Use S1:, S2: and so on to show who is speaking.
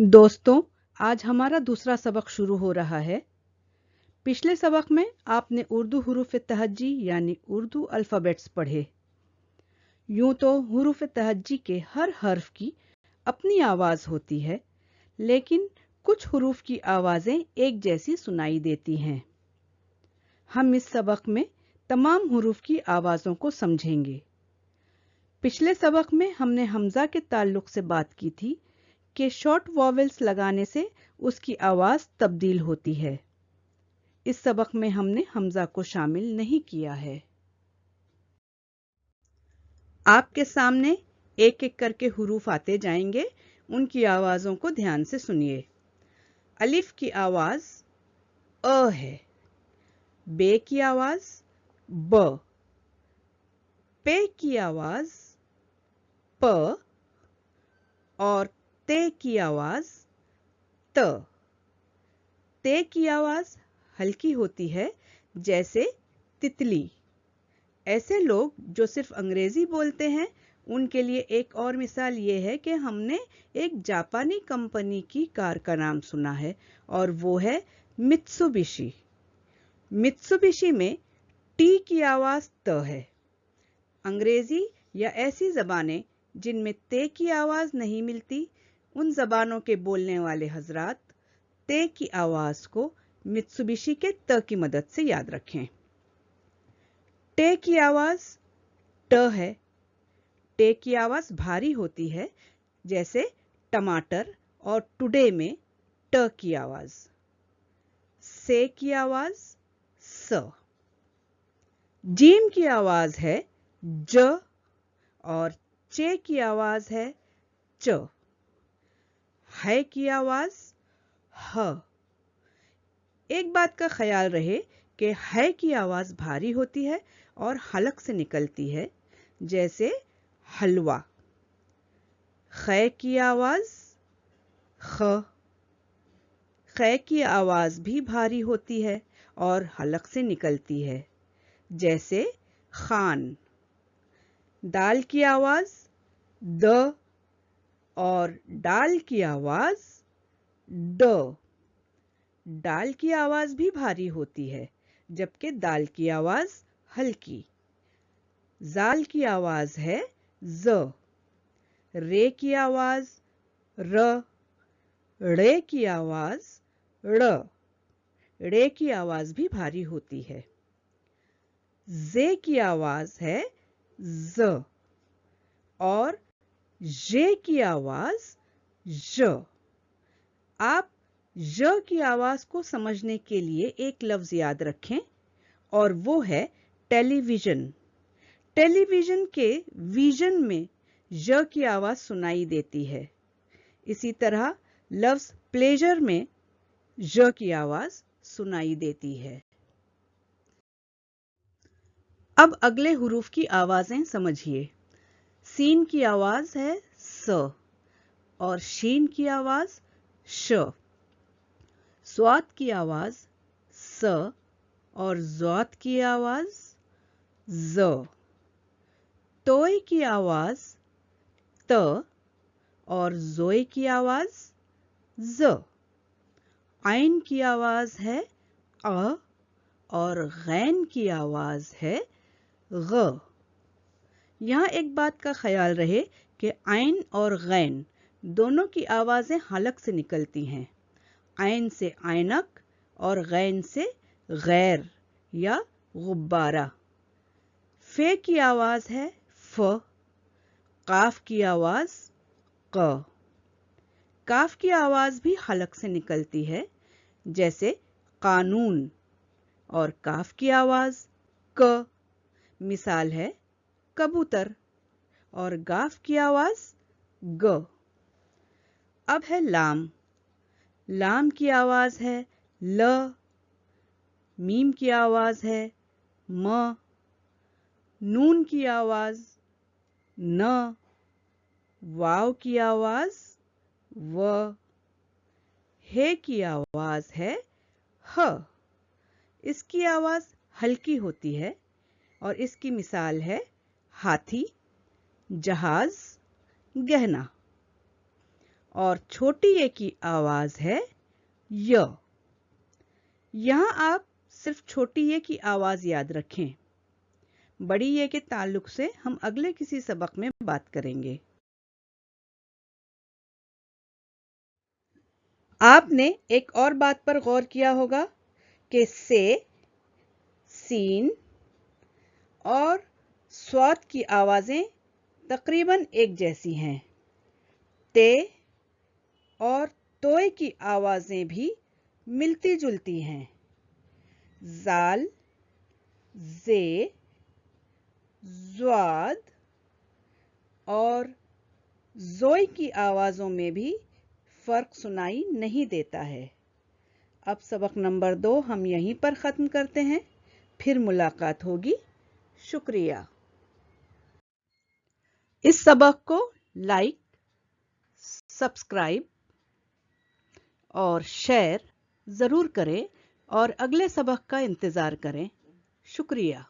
S1: दोस्तों, आज हमारा दूसरा सबक शुरू हो रहा है। पिछले सबक में आपने उर्दू हुरूफ तहज्जी यानी उर्दू अल्फ़ाबेट्स पढ़े। यूं तो हुरूफ तहज्जी के हर हर्फ की अपनी आवाज़ होती है, लेकिन कुछ हुरूफ की आवाज़ें एक जैसी सुनाई देती हैं। हम इस सबक में तमाम हुरूफ की आवाज़ों को समझेंगे। पिछले सबक में हमने हमज़ा के ताल्लुक से बात की थी कि शॉर्ट वॉवेल्स लगाने से उसकी आवाज़ तब्दील होती है। इस सबक में हमने हमज़ा को शामिल नहीं किया है। आपके सामने एक एक करके हुरूफ आते जाएंगे, उनकी आवाज़ों को ध्यान से सुनिए। अलिफ की आवाज़ अ है, बे की आवाज़ ब, पे की आवाज़ प और ते की आवाज़ त। ते की आवाज़ हल्की होती है, जैसे तितली। ऐसे लोग जो सिर्फ अंग्रेजी बोलते हैं, उनके लिए एक और मिसाल ये है कि हमने एक जापानी कंपनी की कार का नाम सुना है और वो है मित्सुबिशी। मित्सुबिशी में टी की आवाज़ त है। अंग्रेजी या ऐसी ज़बानें जिनमें ते की आवाज़ नहीं मिलती, उन ज़बानों के बोलने वाले हजरात ते की आवाज़ को मित्सुबिशी के त की मदद से याद रखें। टे की आवाज़ ट है। टे की आवाज़ भारी होती है, जैसे टमाटर और टुडे में ट की आवाज़। से की आवाज़ स। जीम की आवाज़ है ज और चे की आवाज़ है च। है की आवाज़ ह। एक बात का ख्याल रहे कि है की आवाज़ भारी होती है और हलक से निकलती है, जैसे हलवा। खे की आवाज़ ख। खे की आवाज़ भी भारी होती है और हलक से निकलती है, जैसे खान। दाल की आवाज़ द और डाल की आवाज़ ड। डाल की आवाज़ भी भारी होती है, जबकि दाल की आवाज़ हल्की। जाल की आवाज़ है ज। रे की आवाज़ र। ड़े की आवाज़ ड़। ड़े की आवाज़ भी भारी होती है। जे की आवाज़ है ज और जे की आवाज़ ज। आप ज की आवाज़ को समझने के लिए एक लफ्ज़ याद रखें और वो है टेलीविज़न। टेलीविज़न के विज़न में ज की आवाज़ सुनाई देती है। इसी तरह लफ्ज़ प्लेजर में ज की आवाज़ सुनाई देती है। अब अगले हुरूफ की आवाज़ें समझिए। सीन की आवाज़ है स और शीन की आवाज़ श। स्वात की आवाज़ स और ज़ौत की आवाज़ ज़। तोय की आवाज़ त और ज़ोय की आवाज़ ज़। आइन की आवाज़ है अ और गैन की आवाज़ है ग। यहाँ एक बात का ख्याल रहे कि आइन और गैन दोनों की आवाज़ें हलक से निकलती हैं। आइन से आइनक और गैन से गैर या गुब्बारा। फे की आवाज़ है फ। काफ की आवाज़ क। काफ की आवाज़ भी हलक से निकलती है, जैसे कानून। और काफ की आवाज़ क। मिसाल है कबूतर। और गाफ की आवाज़ ग। अब है लाम। लाम की आवाज़ है ल। मीम की आवाज़ है म। नून की आवाज़ न। वाव की आवाज़ व। हे की आवाज़ है ह। इसकी आवाज़ हल्की होती है और इसकी मिसाल है हाथी, जहाज, गहना। और छोटी ए की आवाज है य। यहां आप सिर्फ छोटी ए की आवाज याद रखें। बड़ी ए के ताल्लुक से हम अगले किसी सबक में बात करेंगे। आपने एक और बात पर गौर किया होगा कि से, सीन और स्वाद की आवाजें तकरीबन एक जैसी हैं। ते और तोय की आवाजें भी मिलती जुलती हैं। जाल, जे, ज़्वाद और ज़ोय की आवाजों में भी फर्क सुनाई नहीं देता है। अब सबक नंबर 2 हम यहीं पर खत्म करते हैं, फिर मुलाकात होगी। शुक्रिया। इस सबक को लाइक, सब्सक्राइब और शेयर जरूर करें और अगले सबक का इंतजार करें। शुक्रिया।